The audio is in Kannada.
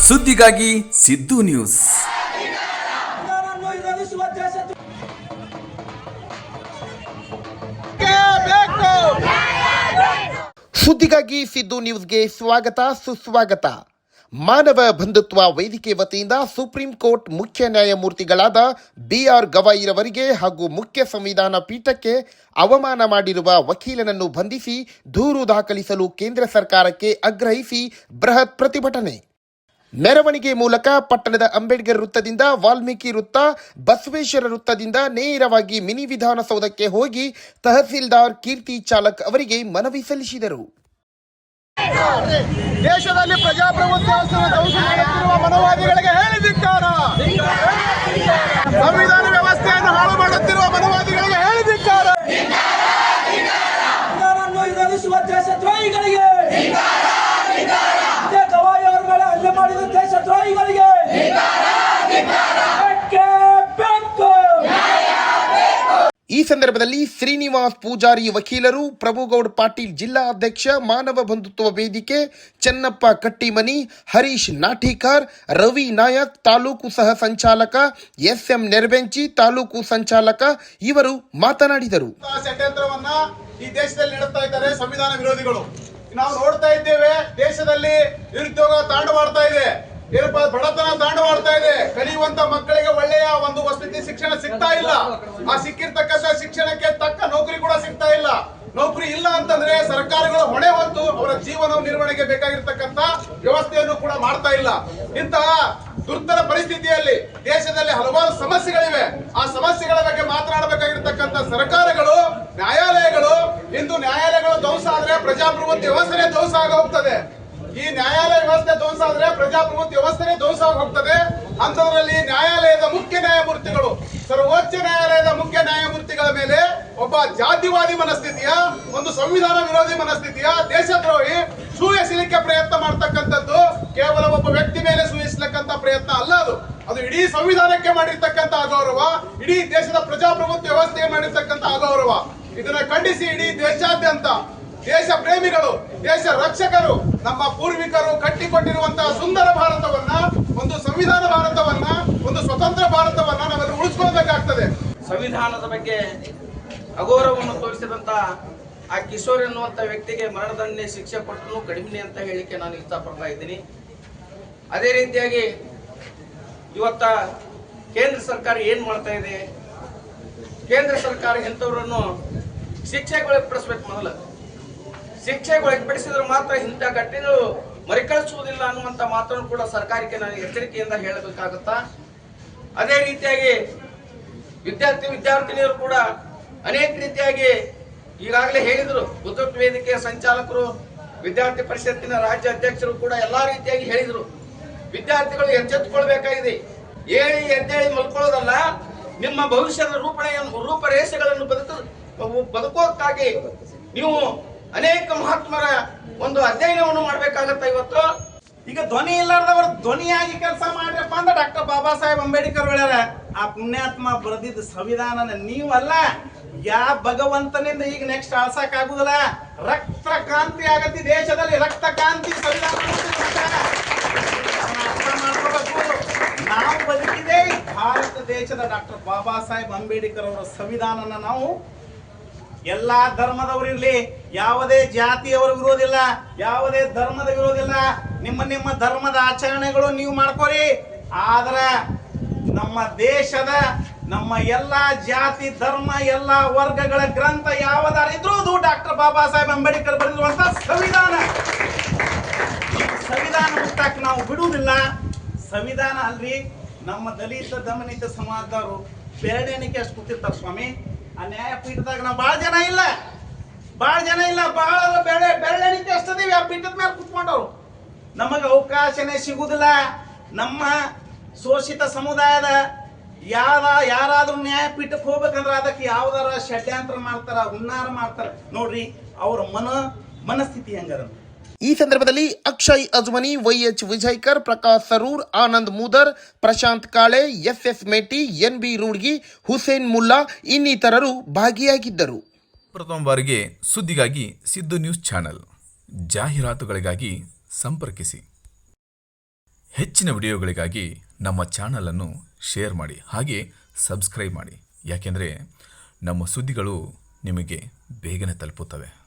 ಸುದ್ದಿಗಾಗಿ ಸಿದ್ದು ನ್ಯೂಸ್. ಸುದ್ದಿಗಾಗಿ ಸಿದ್ದು ನ್ಯೂಸ್ಗೆ ಸ್ವಾಗತ ಸುಸ್ವಾಗತ. ಮಾನವ ಬಂಧುತ್ವ ವೇದಿಕೆ ವತಿಯಿಂದ ಸುಪ್ರೀಂ ಕೋರ್ಟ್ ಮುಖ್ಯ ನ್ಯಾಯಮೂರ್ತಿಗಳಾದ BR ಗವಾಯಿರವರಿಗೆ ಹಾಗೂ ಮುಖ್ಯ ಸಂವಿಧಾನ ಪೀಠಕ್ಕೆ ಅವಮಾನ ಮಾಡಿರುವ ವಕೀಲನನ್ನು ಬಂಧಿಸಿ ದೂರು ದಾಖಲಿಸಲು ಕೇಂದ್ರ ಸರ್ಕಾರಕ್ಕೆ ಆಗ್ರಹಿಸಿ ಬೃಹತ್ ಪ್ರತಿಭಟನೆ. ಮೆರವಣಿಗೆ ಮೂಲಕ ಪಟ್ಟಣದ ಅಂಬೇಡ್ಕರ್ ವೃತ್ತದಿಂದ ವಾಲ್ಮೀಕಿ ವೃತ್ತ, ಬಸವೇಶ್ವರ ವೃತ್ತದಿಂದ ನೇರವಾಗಿ ಮಿನಿ ವಿಧಾನಸೌಧಕ್ಕೆ ಹೋಗಿ ತಹಸೀಲ್ದಾರ್ ಕೀರ್ತಿ ಚಾಲಕ್ ಅವರಿಗೆ ಮನವಿ ಸಲ್ಲಿಸಿದರು. ದೇಶದಲ್ಲಿ ಪ್ರಜಾಪ್ರಭುತ್ವ ಮಾಡುತ್ತಿರುವ ಮನೋವಾದಿಗಳಿಗೆ ಹೇಳಿದಿಕ್ಕಾರ. ಸಂವಿಧಾನ ವ್ಯವಸ್ಥೆಯನ್ನು ಹಾಳು ಮಾಡುತ್ತಿರುವ ಮನೋವಾದಿಗಳಿಗೆ ಹೇಳಿದಿಕ್ಕಾರ. ದೇಶದ್ರೋಹಿಗಳಿಗೆ ಗವಾಯಿ ಅವರ ಮೇಲೆ ಹಲ್ಲೆ ಮಾಡಿದ ದೇಶದ್ರೋಹಿಗಳಿಗೆ ಈ ಸಂದರ್ಭದಲ್ಲಿ ಶ್ರೀನಿವಾಸ್ ಪೂಜಾರಿ ವಕೀಲರು, ಪ್ರಭುಗೌಡ್ ಪಾಟೀಲ್ ಜಿಲ್ಲಾ ಅಧ್ಯಕ್ಷ, ಮಾನವ ಬಂಧುತ್ವ ವೇದಿಕೆ, ಚೆನ್ನಪ್ಪ ಕಟ್ಟಿಮನಿ, ಹರೀಶ್ ನಾಠಿಕರ್, ರವಿ ನಾಯಕ್ ತಾಲೂಕು ಸಹ ಸಂಚಾಲಕ, SM ನೆರಬೆಂಚಿ ತಾಲೂಕು ಸಂಚಾಲಕ ಇವರು ಮಾತನಾಡಿದರು. ಷಡ್ಯಂತ್ರವನ್ನ ಈ ದೇಶದಲ್ಲಿ ನಡೆಸ್ತಾ ಇದ್ದಾರೆ ಸಂವಿಧಾನ ವಿರೋಧಿಗಳು. ನಾವು ನೋಡ್ತಾ ಇದ್ದೇವೆ, ದೇಶದಲ್ಲಿ ನಿರುದ್ಯೋಗ ತಾಂಡವಾಡ್ತಾ ಇದೆ, ಬಡತನ ತಾಂಡವಾಡ್ತಾ ಇದೆ. ಕಲಿಯುವಂತ ಮಕ್ಕಳಿಗೆ ಒಳ್ಳೆಯ ಒಂದು ವಸತಿ ಶಿಕ್ಷಣ ಸಿಗ್ತಾ ಇಲ್ಲ. ಆ ಸಿಕ್ಕಿರ್ತಕ್ಕಂಥ ಶಿಕ್ಷಣಕ್ಕೆ ತಕ್ಕ ನೌಕರಿ ಕೂಡ ಸಿಗ್ತಾ ಇಲ್ಲ. ನೌಕರಿ ಇಲ್ಲ ಅಂತಂದ್ರೆ ಸರ್ಕಾರಗಳು ಹೊಣೆ ಹೊತ್ತು ಅವರ ಜೀವನ ನಿರ್ವಹಣೆಗೆ ಬೇಕಾಗಿರ್ತಕ್ಕಂಥ ವ್ಯವಸ್ಥೆಯನ್ನು ಕೂಡ ಮಾಡ್ತಾ ಇಲ್ಲ. ಇಂತಹ ದುರ್ಧರ ಪರಿಸ್ಥಿತಿಯಲ್ಲಿ ದೇಶದಲ್ಲಿ ಹಲವಾರು ಸಮಸ್ಯೆಗಳಿವೆ. ಆ ಸಮಸ್ಯೆಗಳ ಬಗ್ಗೆ ಮಾತನಾಡಬೇಕಾಗಿರ್ತಕ್ಕಂಥ ಸರ್ಕಾರಗಳು, ನ್ಯಾಯಾಲಯಗಳು, ಇಂದು ನ್ಯಾಯಾಲಯಗಳು ಧ್ವಂಸ ಆದ್ರೆ ಪ್ರಜಾಪ್ರಭುತ್ವ ವ್ಯವಸ್ಥೆ ಧ್ವಂಸ ಆಗ ಹೋಗ್ತದೆ. ಈ ನ್ಯಾಯಾಲಯ ವ್ಯವಸ್ಥೆ ಧ್ವಂಸ ಆದ್ರೆ ಪ್ರಜಾಪ್ರಭುತ್ವ ವ್ಯವಸ್ಥೆ ಧ್ವಂಸ ಹೋಗ್ತದೆ. ಅಂತದ್ರಲ್ಲಿ ನ್ಯಾಯಾಲಯದ ಮುಖ್ಯ ನ್ಯಾಯಮೂರ್ತಿಗಳು, ಸರ್ವೋಚ್ಚ ನ್ಯಾಯಾಲಯದ ಮುಖ್ಯ ನ್ಯಾಯಮೂರ್ತಿಗಳ ಮೇಲೆ ಒಬ್ಬ ಜಾತಿವಾದಿ ಮನಸ್ಥಿತಿಯ, ಒಂದು ಸಂವಿಧಾನ ವಿರೋಧಿ ಮನಸ್ಥಿತಿಯ ದೇಶದ್ರೋಹಿ ಸುಯೆಸಲಿಕ್ಕೆ ಪ್ರಯತ್ನ ಮಾಡ್ತಕ್ಕಂಥದ್ದು ಕೇವಲ ಒಬ್ಬ ವ್ಯಕ್ತಿ ಮೇಲೆ ಸುಯೆಸಲಿಕ್ಕಂತ ಪ್ರಯತ್ನ ಅಲ್ಲ, ಅದು ಇಡೀ ಸಂವಿಧಾನಕ್ಕೆ ಮಾಡಿರ್ತಕ್ಕಂಥ ಅಗೌರವ, ಇಡೀ ದೇಶದ ಪ್ರಜಾಪ್ರಭುತ್ವ ವ್ಯವಸ್ಥೆಗೆ ಮಾಡಿರ್ತಕ್ಕಂಥ ಅಗೌರವ. ಇದನ್ನ ಖಂಡಿಸಿ ಇಡೀ ದೇಶಾದ್ಯಂತ ದೇಶ ಪ್ರೇಮಿಗಳು, ದೇಶ ರಕ್ಷಕರು, ನಮ್ಮ ಪೂರ್ವಿಕರು ಕಟ್ಟಿಕೊಟ್ಟಿರುವಂತಹ ಸುಂದರ ಭಾರತವನ್ನ, ಒಂದು ಸಂವಿಧಾನ ಭಾರತವನ್ನ, ಒಂದು ಸ್ವತಂತ್ರ ಭಾರತವನ್ನ ನಾವೆಲ್ಲರೂ ಉಳಿಸ್ಕೊಳ್ಬೇಕಾಗ್ತದೆ. ಸಂವಿಧಾನದ ಬಗ್ಗೆ ಅಗೌರವವನ್ನು ತೋರಿಸಿದಂತ ಆ ಕಿಶೋರ್ ಎನ್ನುವಂತ ವ್ಯಕ್ತಿಗೆ ಮರಣದಂಡನೆ ಶಿಕ್ಷೆ ಕೊಟ್ಟರು ಕಡಿಮೆ ಅಂತ ಹೇಳಿಕೆ ನಾನು ಇಷ್ಟಪಡ್ತಾ ಇದ್ದೀನಿ. ಅದೇ ರೀತಿಯಾಗಿ ಇವತ್ತ ಕೇಂದ್ರ ಸರ್ಕಾರ ಏನ್ ಮಾಡ್ತಾ ಇದೆ, ಕೇಂದ್ರ ಸರ್ಕಾರ ಇಂಥವರನ್ನು ಶಿಕ್ಷೆಗೊಳಪಡಿಸಬೇಕು. ಮೊದಲು ಶಿಕ್ಷೆಗೊಳಪಡಿಸಿದ್ರೆ ಮಾತ್ರ ಇಂಥ ಘಟನೆಗಳು ಮರುಕಳಿಸುವುದಿಲ್ಲ ಅನ್ನುವಂಥ ಮಾತನ್ನು ಕೂಡ ಸರ್ಕಾರಕ್ಕೆ ನಾನು ಎಚ್ಚರಿಕೆಯಿಂದ ಹೇಳಬೇಕಾಗುತ್ತಾ. ಅದೇ ರೀತಿಯಾಗಿ ವಿದ್ಯಾರ್ಥಿನಿಯರು ಕೂಡ ಅನೇಕ ರೀತಿಯಾಗಿ ಈಗಾಗಲೇ ಹೇಳಿದರು. ಬಂಧುತ್ವ ವೇದಿಕೆಯ ಸಂಚಾಲಕರು, ವಿದ್ಯಾರ್ಥಿ ಪರಿಷತ್ತಿನ ರಾಜ್ಯ ಅಧ್ಯಕ್ಷರು ಕೂಡ ಎಲ್ಲಾ ರೀತಿಯಾಗಿ ಹೇಳಿದರು. ವಿದ್ಯಾರ್ಥಿಗಳು ಎಚ್ಚೆತ್ತುಕೊಳ್ಬೇಕಾಗಿದೆ. ಹೇಳಿ ಎದ್ದೇಳಿ ಮಲ್ಕೊಳ್ಳೋದಲ್ಲ, ನಿಮ್ಮ ಭವಿಷ್ಯದ ರೂಪರೇಷೆಗಳನ್ನು ಬದುಕೋಕ್ಕಾಗಿ ನೀವು ಅನೇಕ ಮಹಾತ್ಮರ ಒಂದು ಅಧ್ಯಯನವನ್ನು ಮಾಡಬೇಕಾಗತ್ತ. ಇವತ್ತು ಈಗ ಧ್ವನಿ ಇಲ್ಲಾರ್ದವರು ಧ್ವನಿಯಾಗಿ ಕೆಲಸ ಮಾಡ್ರಪ್ಪ ಅಂತ ಡಾಕ್ಟರ್ ಬಾಬಾ ಸಾಹೇಬ್ ಅಂಬೇಡ್ಕರ್ ಹೇಳ್ಯಾರ. ಆ ಪುಣ್ಯಾತ್ಮ ಬರೆದಿದ್ದ ಸಂವಿಧಾನನ ನೀವಲ್ಲ, ಯಾವ ಭಗವಂತನಿಂದ ಈಗ ನೆಕ್ಸ್ಟ್ ಆಳ್ಸಕ್ ಆಗುದಿಲ್ಲ. ರಕ್ತ ಕ್ರಾಂತಿ ಆಗತ್ತಿ ದೇಶದಲ್ಲಿ, ರಕ್ತ ಕ್ರಾಂತಿ ಸಂವಿಧಾನ ಅರ್ಥ ಮಾಡ್ಕೋಬೇಕು. ನಾವು ಬದುಕಿದೆ ಭಾರತ ದೇಶದ ಡಾಕ್ಟರ್ ಬಾಬಾ ಸಾಹೇಬ್ ಅಂಬೇಡ್ಕರ್ ಅವರ ಸಂವಿಧಾನನ ನಾವು ಎಲ್ಲಾ ಧರ್ಮದವರಿರ್ಲಿ, ಯಾವುದೇ ಜಾತಿಯವರ ವಿರೋಧಿಲ್ಲ, ಯಾವುದೇ ಧರ್ಮದ ವಿರೋಧಿಲ್ಲ. ನಿಮ್ಮ ಧರ್ಮದ ಆಚರಣೆಗಳು ನೀವು ಮಾಡ್ಕೋರಿ. ಆದ್ರೆ ನಮ್ಮ ದೇಶದ, ನಮ್ಮ ಎಲ್ಲಾ ಜಾತಿ, ಧರ್ಮ, ಎಲ್ಲಾ ವರ್ಗಗಳ ಗ್ರಂಥ ಯಾವುದಾರಿದ್ರು ಅದು ಡಾಕ್ಟರ್ ಬಾಬಾ ಸಾಹೇಬ್ ಅಂಬೇಡ್ಕರ್ ಬರೆದಿರುವಂತ ಸಂವಿಧಾನ. ಸಂವಿಧಾನ ಮುಟ್ಟಕ್ಕೆ ನಾವು ಬಿಡುವುದಿಲ್ಲ. ಸಂವಿಧಾನ ಅಲ್ರಿ, ನಮ್ಮ ದಲಿತ ದಮನಿತ ಸಮಾಜದವರು ಬೆರಳೆಣಿಕೆ ಅಷ್ಟು ಕೂತಿರ್ತಾರೆ ಸ್ವಾಮಿ. ಆ ನ್ಯಾಯಪೀಠದಾಗ ನಾವು ಬಹಳ ಜನ ಇಲ್ಲ, ಬಹಳ ಬೆರಳೆಣಿಕೆ ಅಷ್ಟದೀವಿ ಆ ಪೀಠದ ಮೇಲೆ ಕುತ್ಕೊಂಡವ್ರು. ನಮಗೆ ಅವಕಾಶನೇ ಸಿಗುದಿಲ್ಲ. ನಮ್ಮ ಶೋಷಿತ ಸಮುದಾಯದ ಯಾರಾದ್ರೂ ನ್ಯಾಯಪೀಠಕ್ಕೆ ಹೋಗ್ಬೇಕಂದ್ರೆ ಅದಕ್ಕೆ ಯಾವ್ದಾರ ಷಡ್ಯಂತ್ರ ಮಾಡ್ತಾರ, ಹುನ್ನಾರ ಮಾಡ್ತಾರ. ನೋಡ್ರಿ ಅವ್ರ ಮನಸ್ಥಿತಿ ಹೆಂಗಾರ. ಈ ಸಂದರ್ಭದಲ್ಲಿ ಅಕ್ಷಯ್ ಅಜ್ಮನಿ, YH ವಿಜಯ್ಕರ್, ಪ್ರಕಾಶ್ ಸರೂರ್, ಆನಂದ್ ಮೂದರ್, ಪ್ರಶಾಂತ್ ಕಾಳೆ, SS ಮೇಟಿ, NB ರೂಡ್ಗಿ, ಹುಸೇನ್ ಮುಲ್ಲಾ ಇನ್ನಿತರರು ಭಾಗಿಯಾಗಿದ್ದರು. ಪ್ರಥಮ ಬಾರಿಗೆ ಸುದ್ದಿಗಾಗಿ ಸಿದ್ದು ನ್ಯೂಸ್ ಚಾನೆಲ್. ಜಾಹೀರಾತುಗಳಿಗಾಗಿ ಸಂಪರ್ಕಿಸಿ. ಹೆಚ್ಚಿನ ವಿಡಿಯೋಗಳಿಗಾಗಿ ನಮ್ಮ ಚಾನಲನ್ನು ಶೇರ್ ಮಾಡಿ, ಹಾಗೆ ಸಬ್ಸ್ಕ್ರೈಬ್ ಮಾಡಿ. ಯಾಕೆಂದರೆ ನಮ್ಮ ಸುದ್ದಿಗಳು ನಿಮಗೆ ಬೇಗನೆ ತಲುಪುತ್ತವೆ.